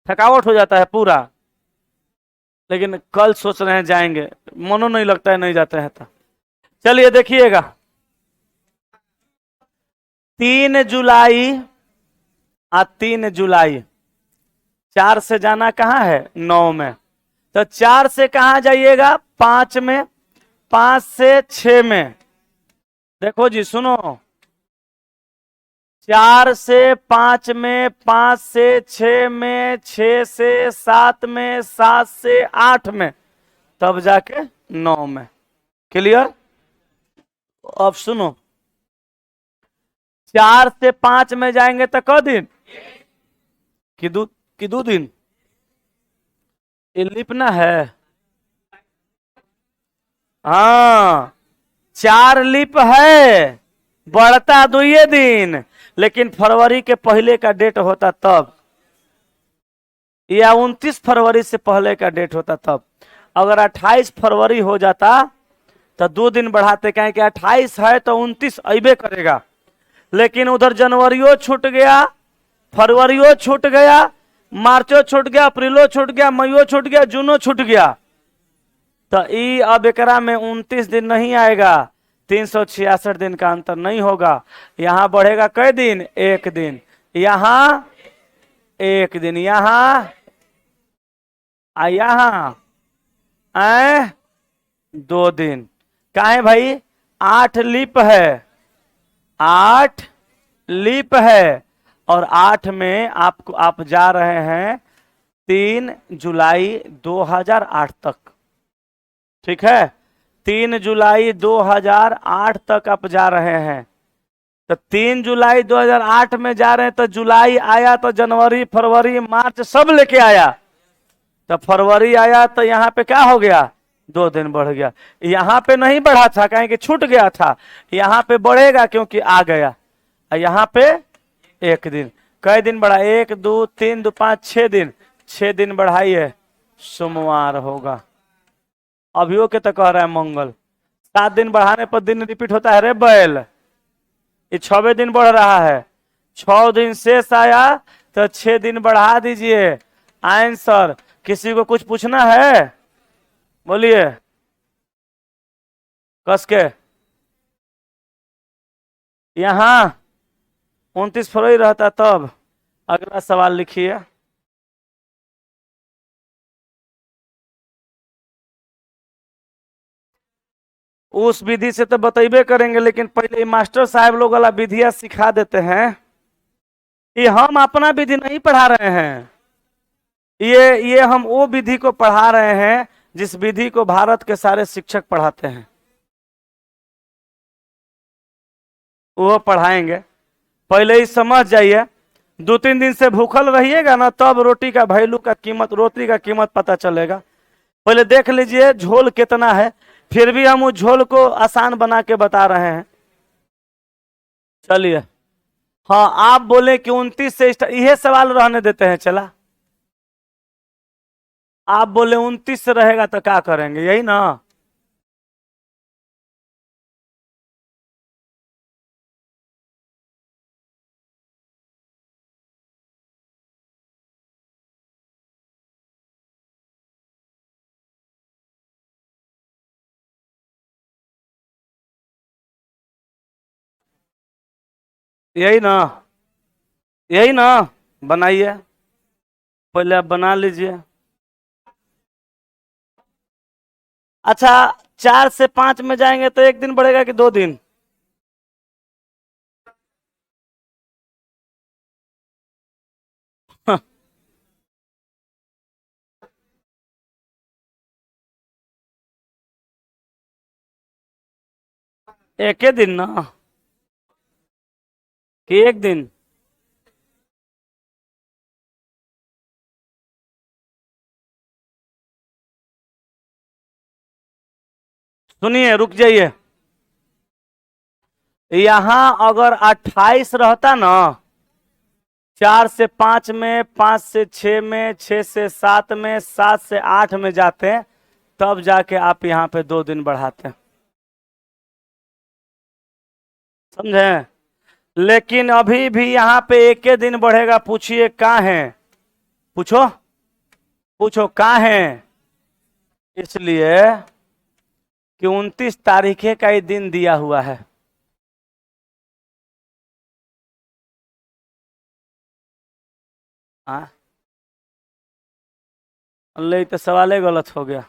थकावट हो जाता है पूरा, लेकिन कल सोच रहे हैं जाएंगे, मनो नहीं लगता है नहीं जाते हैं तो। चलिए देखिएगा 3 जुलाई 3 जुलाई 4 से जाना कहाँ है 9 में, तो 4 से कहाँ जाइएगा 5 में, 5 से 6 में, देखो जी सुनो, 4 से 5 में, 5 से 6 में, 6 से 7 में, 7 से 8 में, तब जाके 9 में, क्लियर। अब सुनो 4 से 5 में जाएंगे तो क दिन कि दो दिन, ये लिपना है, हाँ 4 लिप है, बढ़ता 2 दिन, लेकिन फरवरी के पहले का डेट होता तब, या 29 फरवरी से पहले का डेट होता तब। अगर 28 फरवरी हो जाता तो 2 दिन बढ़ाते, कहें कि 28 है तो 29 अबे करेगा, लेकिन उधर जनवरियो छूट गया, फरवरियो छूट गया, मार्चो छूट गया, अप्रैलो छूट गया, मईयो छूट गया, जूनो छूट गया, तो ई अब एकरा में 29 दिन नहीं आएगा, 366 दिन का अंतर नहीं होगा, यहां बढ़ेगा कई दिन, 1 दिन, यहां 1 दिन, यहां यहां 2 दिन, काहे भाई 8 लीप है, 8 लीप है, और 8 में आप जा रहे हैं 3 जुलाई 2008 तक, ठीक है, 3 जुलाई 2008 तक आप जा रहे हैं, तो 3 जुलाई 2008 में जा रहे हैं, तो जुलाई आया तो जनवरी फरवरी मार्च सब लेके आया, तो फरवरी आया तो यहाँ पे क्या हो गया 2 दिन बढ़ गया, यहाँ पे नहीं बढ़ा था कहीं कि छूट गया था, यहाँ पे बढ़ेगा क्योंकि आ गया, यहाँ पे 1 दिन, कई दिन बढ़ा 1 2 3 2 5 6 दिन, 6 दिन बढ़ाइए सोमवार होगा। अभियो के तो कह रहा है मंगल। 7 दिन बढ़ाने पर दिन रिपीट होता है रे बैल। ये 6वें दिन बढ़ रहा है। 6 दिन शेष आया तो 6 दिन बढ़ा दीजिए। आंसर। किसी को कुछ पूछना है? बोलिए कस के। यहाँ 29 फरवरी रहता तब। अगला सवाल लिखिए। उस विधि से तो बतेबे करेंगे, लेकिन पहले मास्टर साहब लोग वाला विधिया सिखा देते हैं। ये हम अपना विधि नहीं पढ़ा रहे हैं। ये हम वो विधि को पढ़ा रहे हैं जिस विधि को भारत के सारे शिक्षक पढ़ाते हैं, वो पढ़ाएंगे। पहले ही समझ जाइए। 2-3 दिन से भूखल रहिएगा ना, तब रोटी का वैल्यू का कीमत, रोटी का कीमत पता चलेगा। पहले देख लीजिए झोल कितना है, फिर भी हम उस झोल को आसान बना के बता रहे हैं। चलिए। हाँ, आप बोले कि 29 से यह सवाल रहने देते हैं। चला, आप बोले 29 से रहेगा तो क्या करेंगे, यही ना। यही ना, यही ना। बनाइए, पहले आप बना लीजिए। अच्छा, 4 से 5 में जाएंगे तो 1 दिन बढ़ेगा कि 2 दिन? एक ही दिन ना, कि 1 दिन? सुनिए, रुक जाइए। यहां अगर 28 रहता ना, 4 से 5 में, 5 से 6 में, 6 से 7 में, 7 से 8 में जाते हैं, तब जाके आप यहाँ पे 2 दिन बढ़ाते हैं। समझे? लेकिन अभी भी यहाँ पे एक ही दिन बढ़ेगा। पूछिए कहाँ है? पूछो, पूछो कहाँ है? इसलिए कि 29 तारीख का ही दिन दिया हुआ है। हाँ, ले तो सवाल ही गलत हो गया।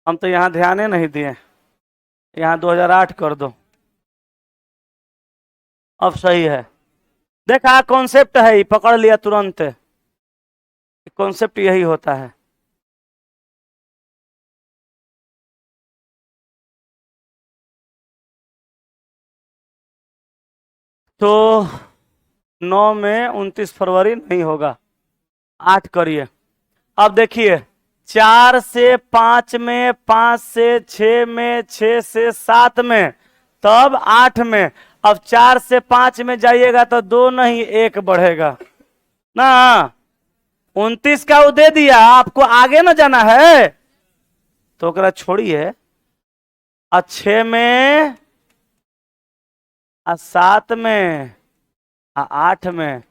हम तो यहाँ ध्यान ही नहीं दिए। यहाँ 2008 कर दो, अब सही है। देखा, कॉन्सेप्ट है, पकड़ लिया तुरंत। कॉन्सेप्ट यही होता है। तो 9 में 29 फरवरी नहीं होगा, 8 करिए। अब देखिए, 4 से 5 में, 5 से 6 में, 6 से 7 में, तब 8 में। अब 4 से 5 में जाइएगा तो 2 नहीं 1 बढ़ेगा ना। 29 का वो दे दिया, आपको आगे ना जाना है तो ओकरा छोड़िए। 6 में, 7 में, 8 में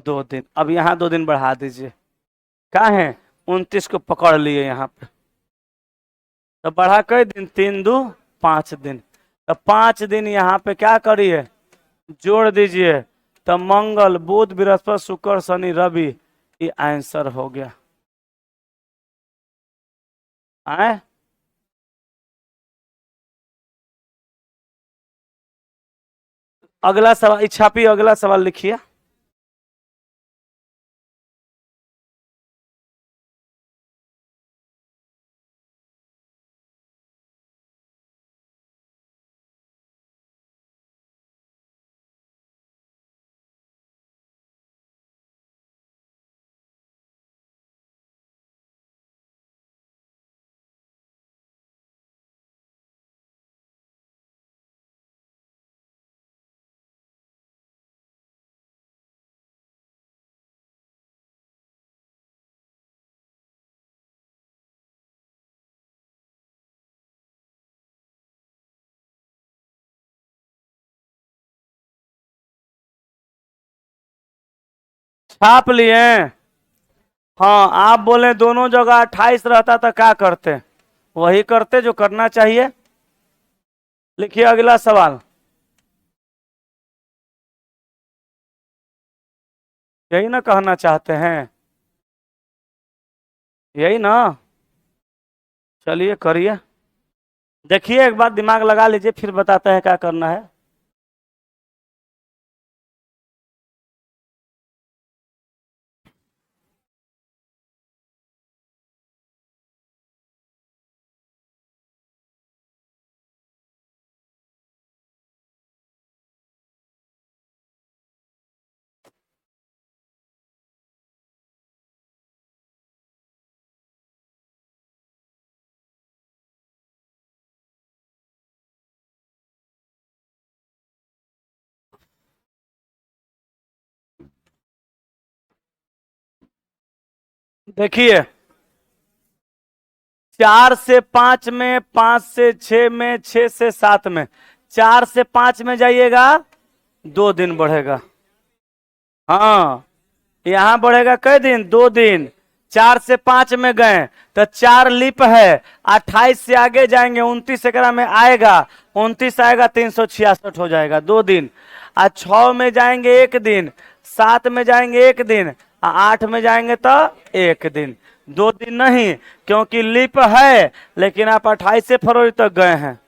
2 दिन। अब यहाँ 2 दिन बढ़ा दीजिए। कहाँ है? 29 को पकड़ लिए यहाँ पे, तो बढ़ा कई दिन? 3 2 5 दिन। तो 5 दिन यहाँ पे क्या करिए, जोड़ दीजिए। तो मंगल, बुध, बृहस्पति, शुक्र, शनि, रवि, ये आंसर हो गया। आए, अगला सवाल छापिए, अगला सवाल लिखिए। छाप लिए। हाँ, आप बोले दोनों जगह 28 रहता तो क्या करते? वही करते जो करना चाहिए। लिखिए अगला सवाल। यही ना कहना चाहते हैं, यही ना? चलिए करिए, देखिए एक बार दिमाग लगा लीजिए, फिर बताते हैं क्या करना है। देखिए, 4 से 5 में, 5 से 6 में, 6 से 7 में। 4 से 5 में जाइएगा, 2 दिन बढ़ेगा। हाँ, यहाँ बढ़ेगा कै दिन? 2 दिन। 4 से 5 में गए तो 4 लीप है। 28 से आगे जाएंगे, 29 एकरा में आएगा, 29 आएगा, 366 हो जाएगा, 2 दिन। 6 में जाएंगे 1 दिन, 7 में जाएंगे 1 दिन, 8 में जाएंगे तो 1 दिन। 2 दिन नहीं, क्योंकि लीप है, लेकिन आप 28 फरवरी तक गए हैं।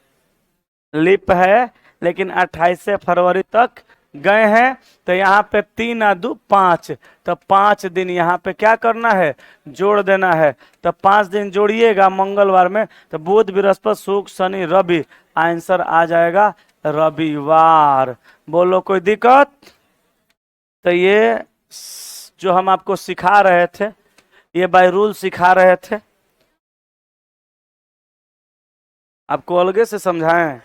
लीप है लेकिन 28 फरवरी तक गए हैं, तो यहाँ पे 3 और 2 5, तो 5 दिन यहाँ पे क्या करना है? जोड़ देना है। तो 5 दिन जोड़िएगा मंगलवार में, तो बुध, बृहस्पति, शुक्र, शनि, रवि। आंसर आ जाएगा रविवार। बोलो कोई दिक्कत? तो ये जो हम आपको सिखा रहे थे, ये बाय रूल सिखा रहे थे, आपको अलगे से समझाएं।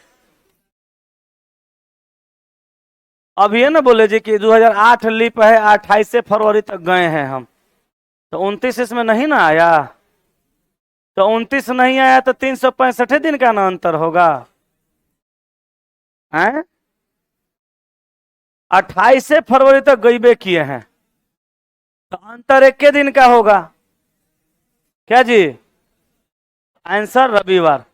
अब ये ना बोले जी कि 2008 लीप है, 28 फरवरी तक गए हैं हम, तो 29 इसमें नहीं ना आया। तो 29 नहीं आया तो 365 दिन का ना अंतर होगा, हैं? 28 फरवरी तक गईबे किए हैं, तो अंतर 1 दिन का होगा। क्या जी? आंसर रविवार।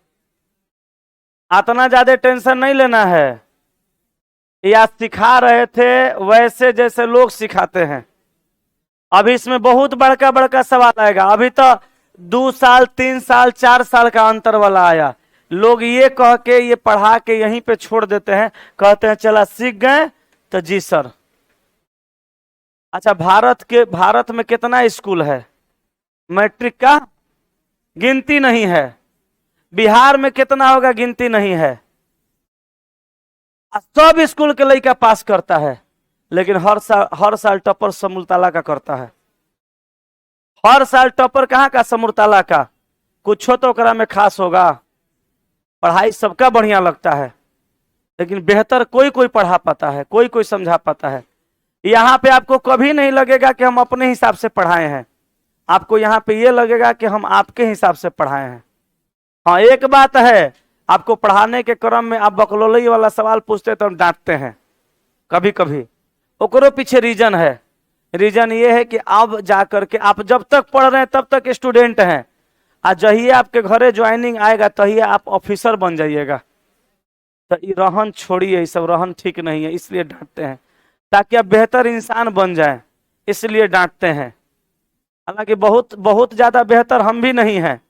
इतना ज्यादा टेंशन नहीं लेना है, या सिखा रहे थे वैसे जैसे लोग सिखाते हैं। अभी इसमें बहुत बड़का बड़का सवाल आएगा। अभी तो 2 साल, 3 साल, 4 साल का अंतर वाला आया। लोग ये कह के, ये पढ़ा के यहीं पे छोड़ देते हैं, कहते हैं चला सीख गए। तो जी सर, अच्छा भारत में कितना स्कूल है? मैट्रिक का गिनती नहीं है। बिहार में कितना होगा? गिनती नहीं है। सब स्कूल के लड़का पास करता है, लेकिन हर साल टॉपर समूलताला का करता है। हर साल टॉपर कहाँ का? समूलताला का। कुछ तो ओकरा में खास होगा। पढ़ाई सबका बढ़िया लगता है, लेकिन बेहतर कोई कोई पढ़ा पाता है, कोई कोई समझा पाता है। यहाँ पे आपको कभी नहीं लगेगा कि हम अपने हिसाब से पढ़ाए हैं, आपको यहाँ पे ये लगेगा कि हम आपके हिसाब से पढ़ाए हैं। हाँ, एक बात है, आपको पढ़ाने के क्रम में आप बकलोली वाला सवाल पूछते तो हम डांटते हैं कभी कभी। ओकरो पीछे रीजन है। रीजन ये है कि अब जाकर के आप जब तक पढ़ रहे हैं तब तक स्टूडेंट हैं, और जहिए आपके घरे ज्वाइनिंग आएगा तहिए आप ऑफिसर बन जाइएगा। तो ये रहन छोड़िए, ये सब रहन ठीक नहीं है, इसलिए डांटते हैं, ताकि आप बेहतर इंसान बन जाएं, इसलिए डांटते हैं। हालांकि बहुत बहुत ज्यादा बेहतर हम भी नहीं हैं,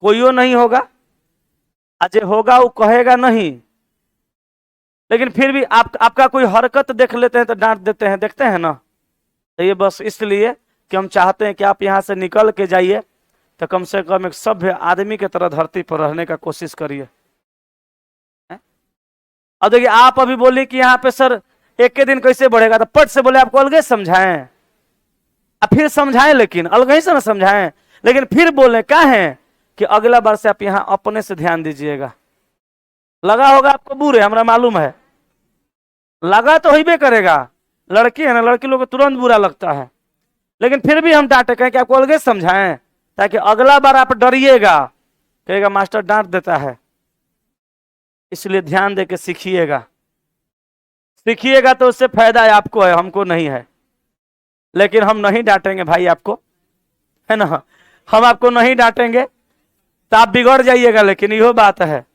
कोईओ नहीं होगा, आज होगा वो कहेगा नहीं, लेकिन फिर भी आपका कोई हरकत देख लेते हैं तो डांट देते हैं, देखते हैं ना। तो ये बस इसलिए कि हम चाहते हैं कि आप यहाँ से निकल के जाइए तो कम से कम एक सभ्य आदमी की तरह धरती पर रहने का कोशिश करिए। अब देखिए, आप अभी बोले कि यहाँ पे सर 1 दिन कैसे बढ़ेगा, तो पट से बोले आपको अलगे समझाएं, अब फिर समझाएं, लेकिन अलग ही से ना समझाएं, लेकिन फिर बोले क्या है कि अगला बार से आप यहाँ अपने से ध्यान दीजिएगा। लगा होगा आपको बुरे, हमरा मालूम है, लगा तो ही करेगा। लड़की है ना, लड़की लोग को तुरंत बुरा लगता है, लेकिन फिर भी हम डांटे कहें कि आपको अलगे समझाएं, ताकि अगला बार आप डरिएगा, कहेगा मास्टर डांट देता है। इसलिए ध्यान दे के सीखिएगा, सीखिएगा तो उससे फायदा है आपको, है हमको नहीं है। लेकिन हम नहीं डांटेंगे भाई आपको, है ना, हम आपको नहीं डांटेंगे तो आप बिगड़ जाइएगा, लेकिन यो बात है।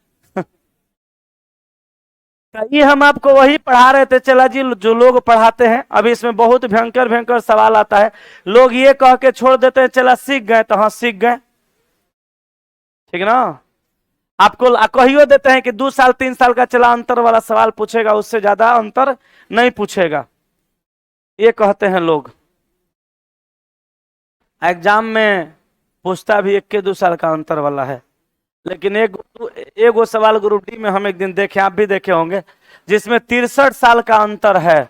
ये हम आपको वही पढ़ा रहे थे। चला जी, जो लोग पढ़ाते हैं, अभी इसमें बहुत भयंकर भयंकर सवाल आता है। लोग ये कह के छोड़ देते हैं चला सीख गए, तो हाँ सीख गए, ठीक ना। आपको कहियो देते हैं कि 2 साल 3 साल का चला अंतर वाला सवाल पूछेगा, उससे ज्यादा अंतर नहीं पूछेगा, ये कहते हैं लोग। एग्जाम में पूछता भी 1-2 साल का अंतर वाला है, लेकिन एक सवाल ग्रुप डी में हम एक दिन देखे, आप भी देखे होंगे, जिसमें 63 साल का अंतर है,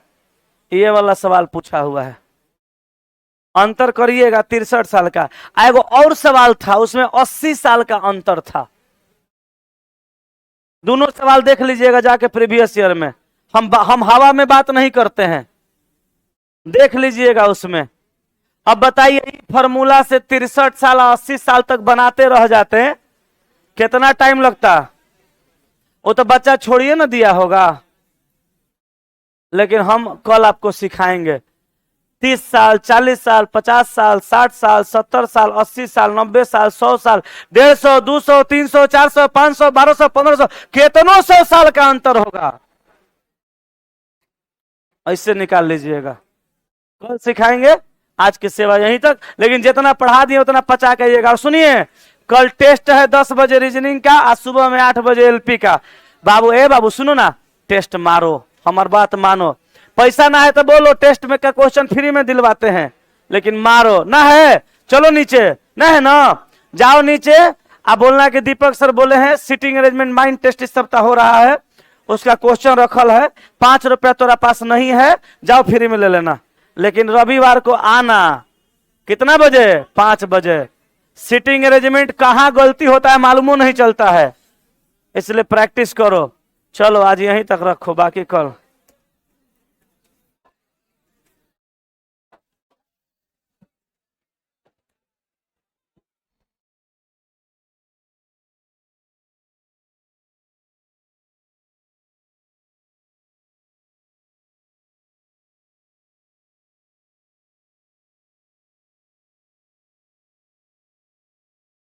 ये वाला सवाल पूछा हुआ है। अंतर करिएगा 63 साल का। एगो और सवाल था, उसमें 80 साल का अंतर था। दोनों सवाल देख लीजिएगा जाके प्रीवियस ईयर में। हम हवा में बात नहीं करते हैं, देख लीजिएगा उसमें। अब बताइए, फॉर्मूला से 63 साल 80 साल तक बनाते रह जाते हैं, कितना टाइम लगता? वो तो बच्चा छोड़िए ना दिया होगा, लेकिन हम कल आपको सिखाएंगे। 30 साल, 40 साल, 50 साल, 60 साल, 70 साल, 80 साल, 90 साल, 100 साल, 150, 200, 300, 400, 500, 1200, 1500, कितनों 100 साल का अंतर होगा, ऐसे निकाल लीजिएगा। कल सिखाएंगे, आज की सेवा यहीं तक। लेकिन जितना पढ़ा दिए उतना पचा करिएगा। और सुनिए, कल टेस्ट है 10 बजे रीजनिंग का, आज सुबह में 8 बजे एलपी का। बाबू सुनो ना, टेस्ट मारो, हमारी बात मानो। पैसा ना है तो बोलो, टेस्ट में का क्वेश्चन फ्री में दिलवाते हैं, लेकिन मारो ना है, चलो नीचे, ना है ना, जाओ नीचे। आप बोलना कि दीपक सर बोले हैं सिटिंग अरेंजमेंट माइंड टेस्ट इस सप्ताह हो रहा है, उसका क्वेश्चन रखल है, 5 रुपया तुम्हारा पास नहीं है, जाओ फ्री में ले लेना। लेकिन रविवार को आना, कितना बजे? 5 बजे। सिटिंग अरेंजमेंट कहाँ गलती होता है मालूम नहीं चलता है, इसलिए प्रैक्टिस करो। चलो आज यहीं तक रखो, बाकी कल